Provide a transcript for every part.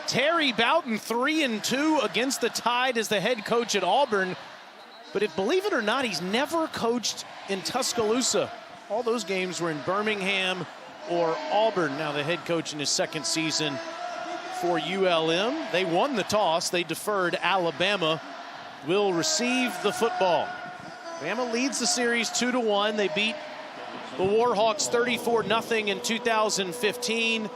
Terry Boughton 3-2 against the Tide as the head coach at Auburn. But if, believe it or not, he's never coached in Tuscaloosa. All those games were in Birmingham or Auburn. Now the head coach in his second season for ULM. They won the toss. They deferred. Alabama will receive the football. Bama leads the series 2-1. They beat the Warhawks 34-0 in 2015.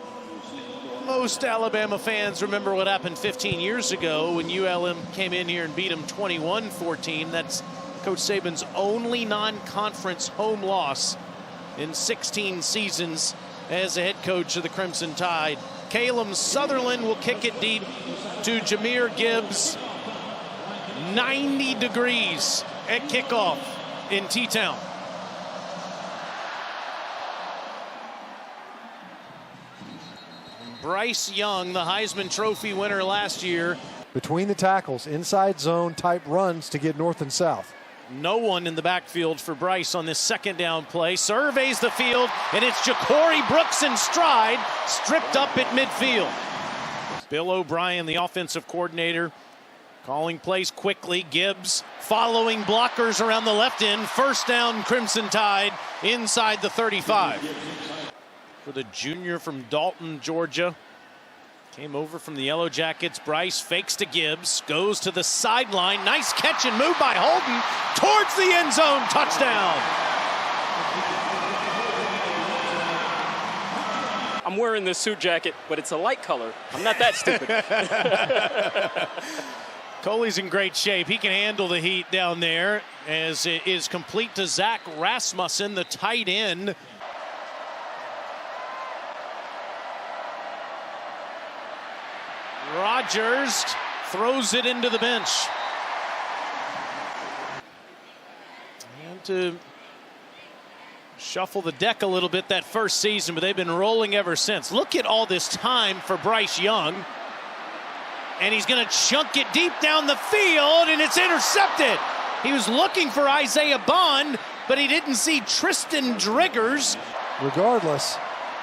Most Alabama fans remember what happened 15 years ago when ULM came in here and beat them 21-14. That's Coach Saban's only non-conference home loss in 16 seasons as a head coach of the Crimson Tide. Caleb Sutherland will kick it deep to Jahmyr Gibbs. 90 degrees at kickoff in T-Town. Bryce Young, the Heisman Trophy winner last year. Between the tackles, inside zone type runs to get north and south. No one in the backfield for Bryce on this second down play. Surveys the field, and it's Ja'Cory Brooks in stride, stripped up at midfield. Bill O'Brien, the offensive coordinator, calling plays quickly. Gibbs following blockers around the left end. First down, Crimson Tide inside the 35. For the junior from Dalton, Georgia. Came over from the Yellow Jackets. Bryce fakes to Gibbs, goes to the sideline. Nice catch and move by Holden towards the end zone. Touchdown. I'm wearing this suit jacket, but it's a light color. I'm not that stupid. Coley's in great shape. He can handle the heat down there as it is complete to Zach Rasmussen, the tight end. Rodgers throws it into the bench. And to shuffle the deck a little bit that first season, but they've been rolling ever since. Look at all this time for Bryce Young. And he's going to chunk it deep down the field, and it's intercepted. He was looking for Isaiah Bond, but he didn't see Tristan Driggers. Regardless,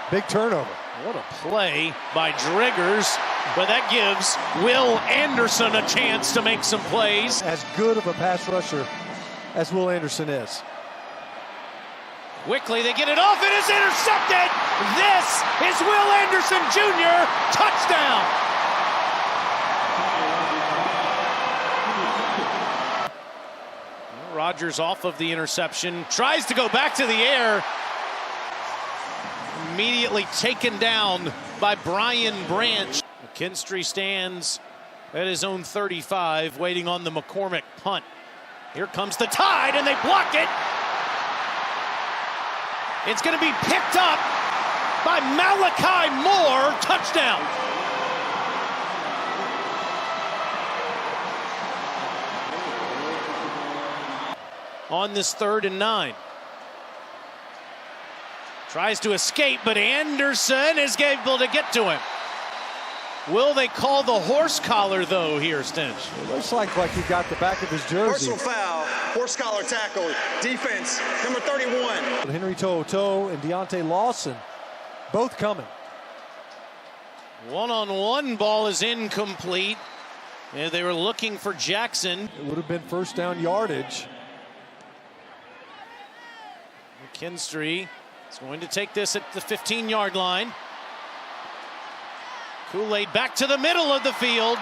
big turnover. What a play by Driggers, but that gives Will Anderson a chance to make some plays. As good of a pass rusher as Will Anderson is. Quickly, they get it off, and it's intercepted. This is Will Anderson Jr. Touchdown. Rodgers off of the interception, tries to go back to the air. Immediately taken down by Brian Branch. McKinstry stands at his own 35, waiting on the McCormick punt. Here comes the Tide, and they block it. It's going to be picked up by Malachi Moore. Touchdown. On this 3rd and 9. Tries to escape, but Anderson is able to get to him. Will they call the horse collar, though, here, Stench? It looks like he got the back of his jersey. Personal foul, horse collar tackle, defense, number 31. Henry To'oTo'o and Deontay Lawson, both coming. One-on-one ball is incomplete. Yeah, they were looking for Jackson. It would have been first down yardage. McKinstry is going to take this at the 15-yard line. Kool-Aid back to the middle of the field.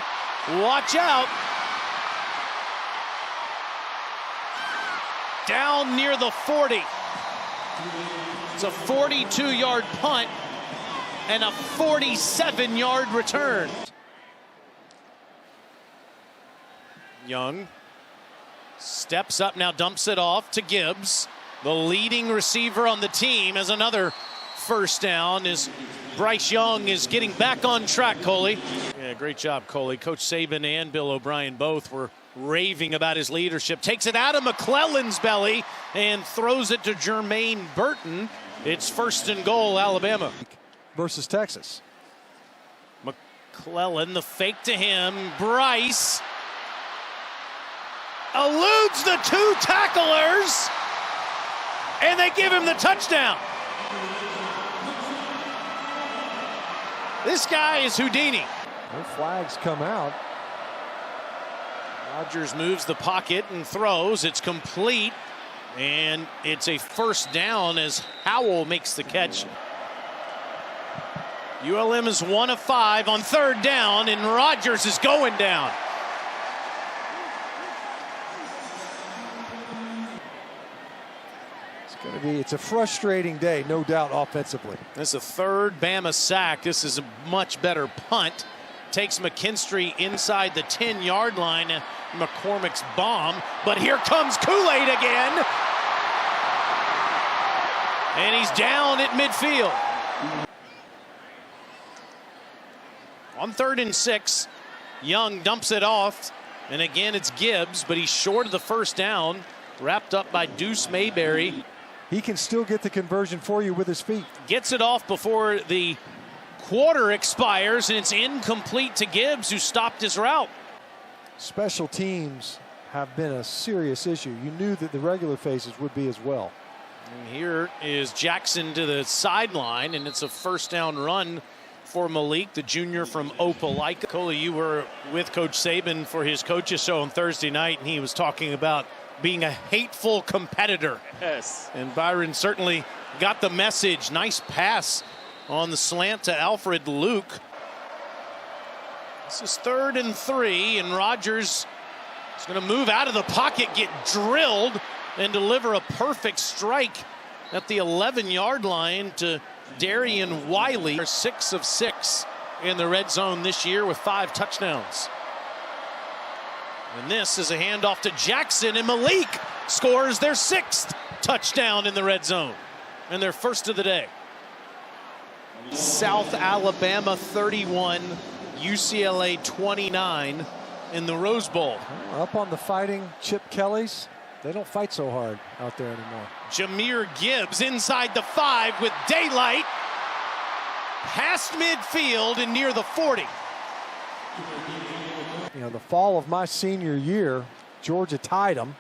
Watch out. Down near the 40. It's a 42-yard punt and a 47-yard return. Young steps up now, dumps it off to Gibbs. The leading receiver on the team as another first down as Bryce Young is getting back on track, Coley. Yeah, great job, Coley. Coach Saban and Bill O'Brien both were raving about his leadership. Takes it out of McClellan's belly and throws it to Jermaine Burton. It's 1st and goal, Alabama. Versus Texas. McClellan, the fake to him. Bryce eludes the 2 tacklers. And they give him the touchdown. This guy is Houdini. No flags come out. Rogers moves the pocket and throws. It's complete, and it's a first down as Howell makes the catch. ULM is 1 of 5 on third down, and Rogers is going down. It's a frustrating day, no doubt, offensively. This is a third Bama sack. This is a much better punt. Takes McKinstry inside the 10-yard line. McCormick's bomb, but here comes Kool-Aid again. And he's down at midfield. On 3rd and 6, Young dumps it off, and again it's Gibbs, but he's short of the first down, wrapped up by Deuce Mayberry. He can still get the conversion for you with his feet. Gets it off before the quarter expires, and it's incomplete to Gibbs, who stopped his route. Special teams have been a serious issue. You knew that the regular phases would be as well. And here is Jackson to the sideline, and it's a first down run for Malik, the junior from Opelika. Coley, you were with Coach Saban for his coaches show on Thursday night, and he was talking about being a hateful competitor. Yes. And Byron certainly got the message. Nice pass on the slant to Alfred Luke. This is 3rd and 3, and Rogers is going to move out of the pocket, get drilled, and deliver a perfect strike at the 11-yard line to Darian Wiley. 6 of 6 in the red zone this year with 5 touchdowns. And this is a handoff to Jackson, and Malik scores their 6th touchdown in the red zone and their first of the day. South Alabama 31, UCLA 29 in the Rose Bowl. Up on the Fighting Chip Kellys. They don't fight so hard out there anymore. Jahmyr Gibbs inside the 5 with daylight. Past midfield and near the 40. You know, the fall of my senior year, Georgia tied them.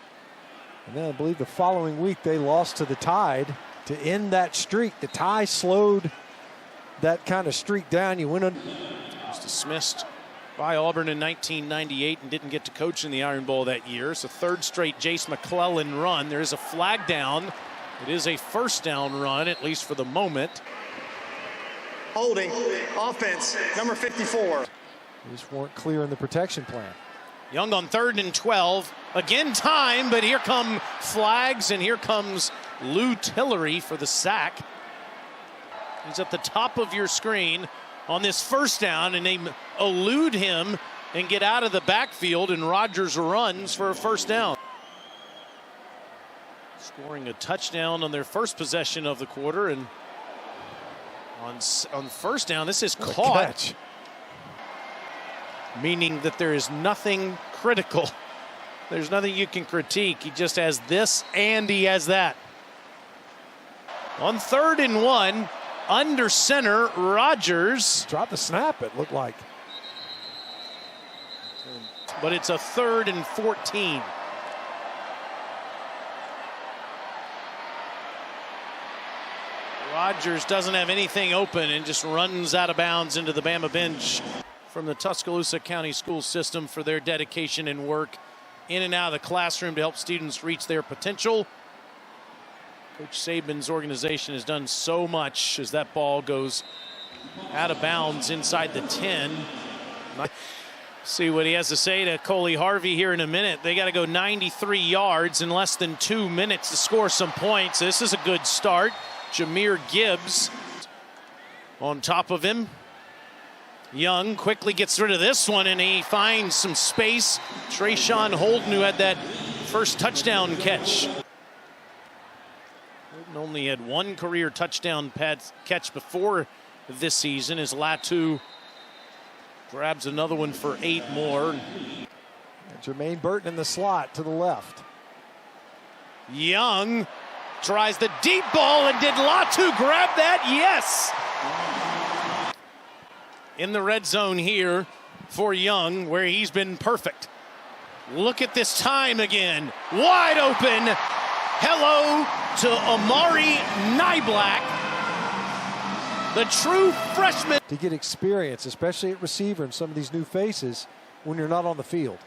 And then I believe the following week they lost to the Tide to end that streak. The tie slowed that kind of streak down. You went on. Was dismissed by Auburn in 1998 and didn't get to coach in the Iron Bowl that year. It's a 3rd straight Jace McClellan run. There is a flag down. It is a first down run, at least for the moment. Holding, offense, number 54. They just weren't clear in the protection plan. Young on 3rd and 12. Again time, but here come flags, and here comes Lou Tillery for the sack. He's at the top of your screen on this first down, and they elude him and get out of the backfield, and Rogers runs for a first down. Scoring a touchdown on their first possession of the quarter, and on first down, this is caught. Catch. Meaning that there is nothing critical. There's nothing you can critique. He just has this and he has that. On 3rd and 1, under center, Rogers. Dropped the snap, it looked like. But it's a 3rd and 14. Rogers doesn't have anything open and just runs out of bounds into the Bama bench. From the Tuscaloosa County School System for their dedication and work in and out of the classroom to help students reach their potential. Coach Saban's organization has done so much as that ball goes out of bounds inside the 10. See what he has to say to Coley Harvey here in a minute. They got to go 93 yards in less than 2 minutes to score some points. This is a good start. Jahmyr Gibbs on top of him. Young quickly gets rid of this one, and he finds some space. Trayshawn Holden, who had that first touchdown catch. Holden only had 1 career touchdown catch before this season, as Latu grabs another one for 8 more. And Jermaine Burton in the slot to the left. Young tries the deep ball, and did Latu grab that? Yes! In the red zone here for Young, where he's been perfect. Look at this time again. Wide open. Hello to Amari Nyblack. the true freshman. To get experience, especially at receiver and some of these new faces when you're not on the field.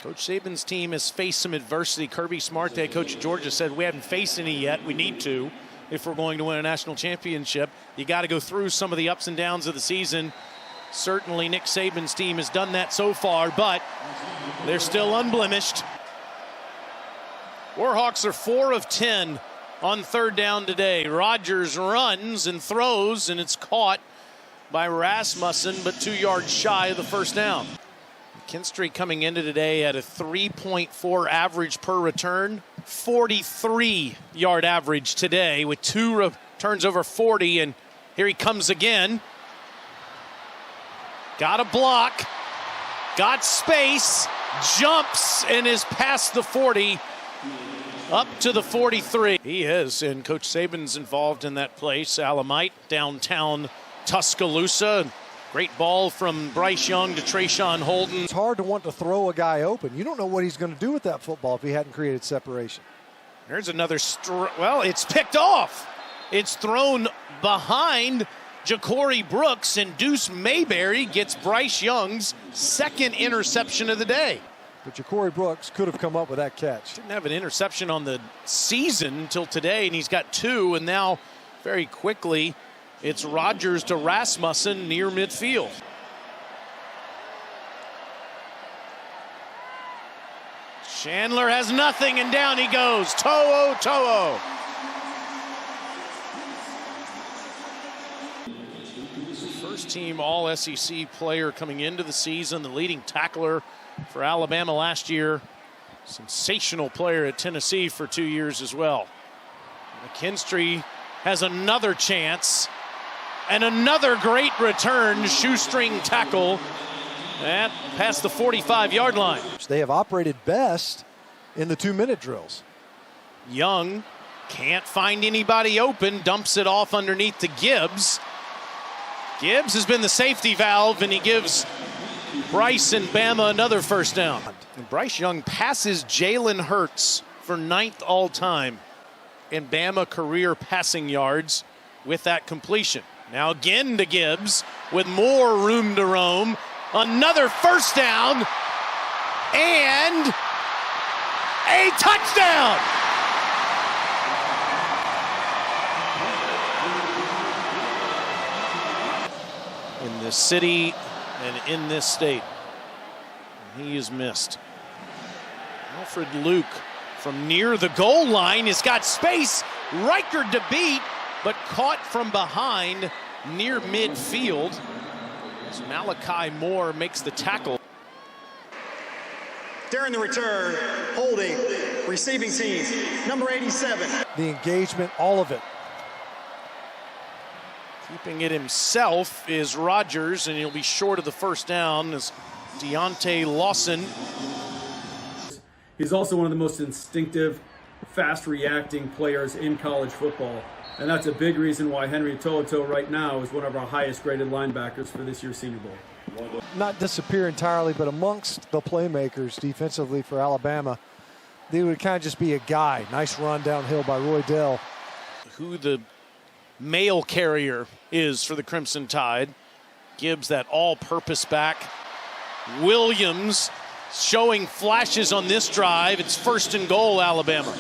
Coach Saban's team has faced some adversity. Kirby Smart, the head coach of Georgia, said we haven't faced any yet. We need to if we're going to win a national championship. You got to go through some of the ups and downs of the season. Certainly Nick Saban's team has done that so far, but they're still unblemished. Warhawks are 4 of 10 on third down today. Rogers runs and throws, and it's caught by Rasmussen, but 2 yards shy of the first down. McKinstry coming into today at a 3.4 average per return, 43-yard average today with 2 returns over 40, and here he comes again. Got a block, got space, jumps, and is past the 40, up to the 43. He is, and Coach Saban's involved in that place. Alamite, downtown Tuscaloosa. Great ball from Bryce Young to Trayshawn Holden. It's hard to want to throw a guy open. You don't know what he's going to do with that football if he hadn't created separation. There's another, well, it's picked off. It's thrown behind Ja'Cory Brooks, and Deuce Mayberry gets Bryce Young's second interception of the day. But Ja'Cory Brooks could have come up with that catch. Didn't have an interception on the season until today, and he's got 2, and now very quickly it's Rogers to Rasmussen near midfield. Chandler has nothing, and down he goes. To'o. First team All-SEC player coming into the season, the leading tackler for Alabama last year. Sensational player at Tennessee for 2 years as well. McKinstry has another chance. And another great return, shoestring tackle, and past the 45-yard line. They have operated best in the 2-minute drills. Young can't find anybody open, dumps it off underneath to Gibbs. Gibbs has been the safety valve, and he gives Bryce and Bama another first down. And Bryce Young passes Jalen Hurts for 9th all-time in Bama career passing yards with that completion. Now again to Gibbs with more room to roam. Another first down and a touchdown. In this city and in this state, he is missed. Alfred Luke from near the goal line has got space. Riker to beat, but caught from behind near midfield as Malachi Moore makes the tackle. During the return, holding, receiving team, number 87. The engagement, all of it. Keeping it himself is Rogers, and he'll be short of the first down as Deontay Lawson. He's also one of the most instinctive, fast-reacting players in college football. And that's a big reason why Henry To'oTo'o right now is one of our highest graded linebackers for this year's Senior Bowl. Not disappear entirely, but amongst the playmakers defensively for Alabama, they would kind of just be a guy. Nice run downhill by Roy Dell. Who the mail carrier is for the Crimson Tide. Gibbs, that all-purpose back. Williams showing flashes on this drive. It's 1st and goal, Alabama.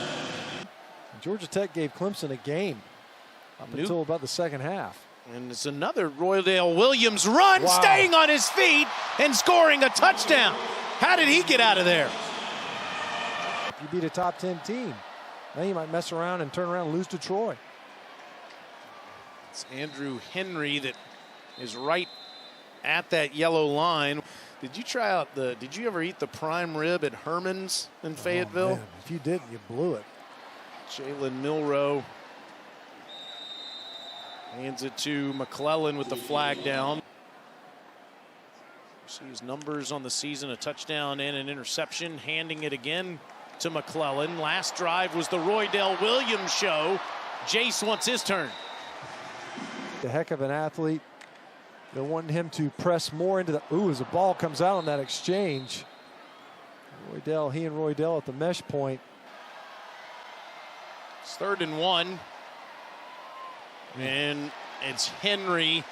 Georgia Tech gave Clemson a game up until about the second half. And it's another Roydale Williams run, staying on his feet and scoring a touchdown. How did he get out of there? If you beat a top 10 team, now you might mess around and turn around and lose to Troy. It's Andrew Henry that is right at that yellow line. Did you try out did you ever eat the prime rib at Herman's in Fayetteville? Oh, man. If you didn't, you blew it. Jalen Milroe hands it to McClellan with the flag down. See his numbers on the season, a touchdown and an interception. Handing it again to McClellan. Last drive was the Roydale Williams show. Jace wants his turn. A heck of an athlete. They're wanting him to press more into the, as the ball comes out on that exchange. Roydale, he and Roydale at the mesh point. It's 3rd and 1. And It's Henry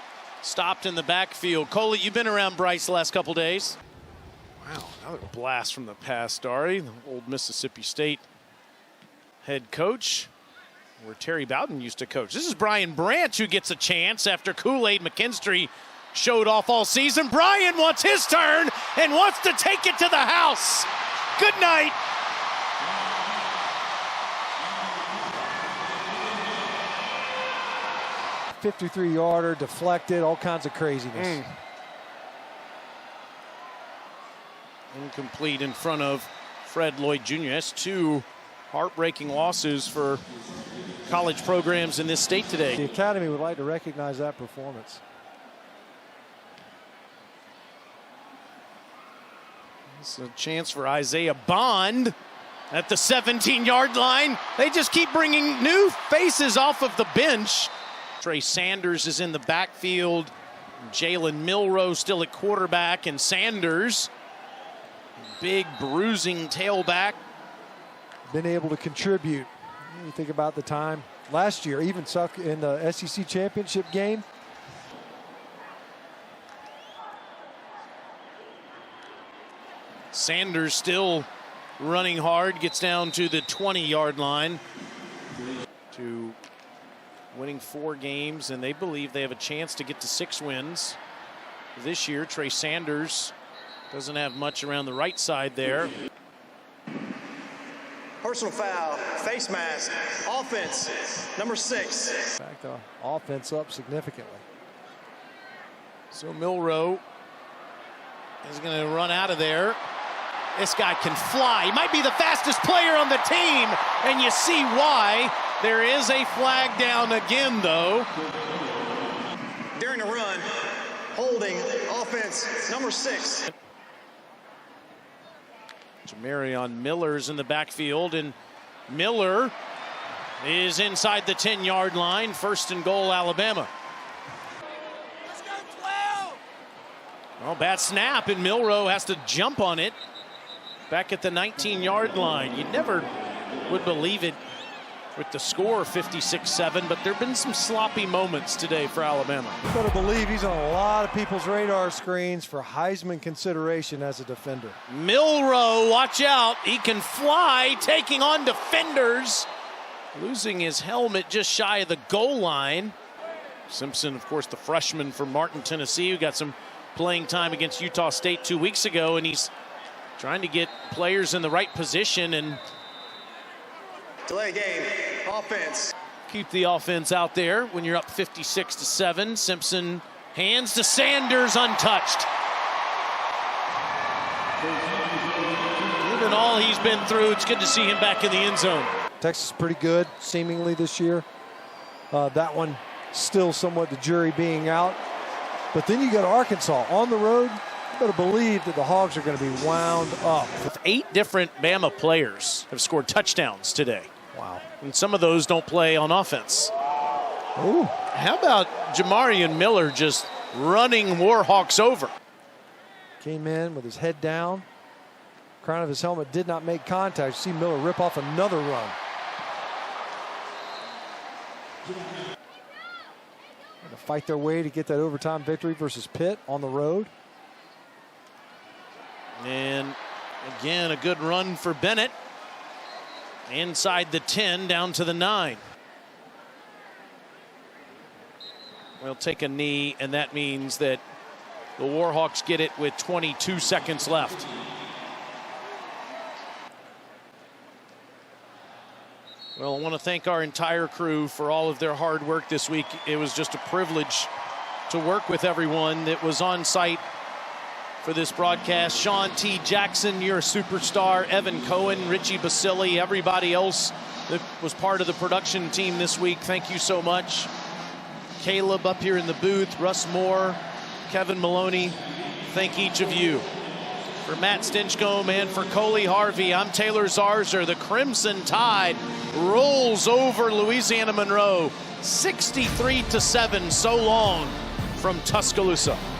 stopped in the backfield. Coley, you've been around Bryce the last couple days. Wow, another blast from the past, Dari, the old Mississippi State head coach, where Terry Bowden used to coach. This is Brian Branch who gets a chance after Kool-Aid McKinstry showed off all season. Brian wants his turn and wants to take it to the house. Good night. – 53-yarder, deflected, all kinds of craziness. Incomplete in front of Fred Lloyd Jr. That's two heartbreaking losses for college programs in this state today. The Academy would like to recognize that performance. It's a chance for Isaiah Bond at the 17-yard line. They just keep bringing new faces off of the bench. Trey Sanders is in the backfield. Jalen Milroe still at quarterback, and Sanders, big bruising tailback. Been able to contribute. You think about the time last year, even in the SEC championship game. Sanders still running hard, gets down to the 20-yard line. To winning 4 games, and they believe they have a chance to get to 6 wins this year. Trey Sanders doesn't have much around the right side there. Personal foul, face mask, offense, number 6. Back the offense up significantly. So Milroe is going to run out of there. This guy can fly. He might be the fastest player on the team, and you see why. There is a flag down again, though. During the run, holding, offense, number 6. Jamarion Miller's in the backfield, and Miller is inside the 10-yard line. 1st and goal, Alabama. Let's go 12! Well, bad snap, and Milroe has to jump on it. Back at the 19-yard line. You never would believe it with the score 56-7, but there have been some sloppy moments today for Alabama. You better believe he's on a lot of people's radar screens for Heisman consideration as a defender. Milroe, watch out. He can fly, taking on defenders. Losing his helmet just shy of the goal line. Simpson, of course, the freshman from Martin, Tennessee, who got some playing time against Utah State 2 weeks ago, and he's trying to get players in the right position and Delay game, offense. keep the offense out there when you're up 56-7. Simpson hands to Sanders, untouched. Given all he's been through, it's good to see him back in the end zone. Texas is pretty good, seemingly, this year. That one still somewhat the jury being out. But then you got Arkansas on the road. You better believe that the Hogs are going to be wound up. 8 different Bama players have scored touchdowns today. Wow. And some of those don't play on offense. Ooh. How about Jamarion Miller just running Warhawks over? Came in with his head down. Crown of his helmet did not make contact. You see Miller rip off another run. Going to fight their way to get that overtime victory versus Pitt on the road. And again, a good run for Bennett. Inside the 10, down to the 9. We'll take a knee, and that means that the Warhawks get it with 22 seconds left. Well, I want to thank our entire crew for all of their hard work this week. It was just a privilege to work with everyone that was on site for this broadcast. Sean T. Jackson, you're a superstar. Evan Cohen, Richie Basili, everybody else that was part of the production team this week, thank you so much. Caleb up here in the booth, Russ Moore, Kevin Maloney, thank each of you. For Matt Stinchcomb and for Coley Harvey, I'm Taylor Zarzer. The Crimson Tide rolls over Louisiana-Monroe 63-7. So long from Tuscaloosa.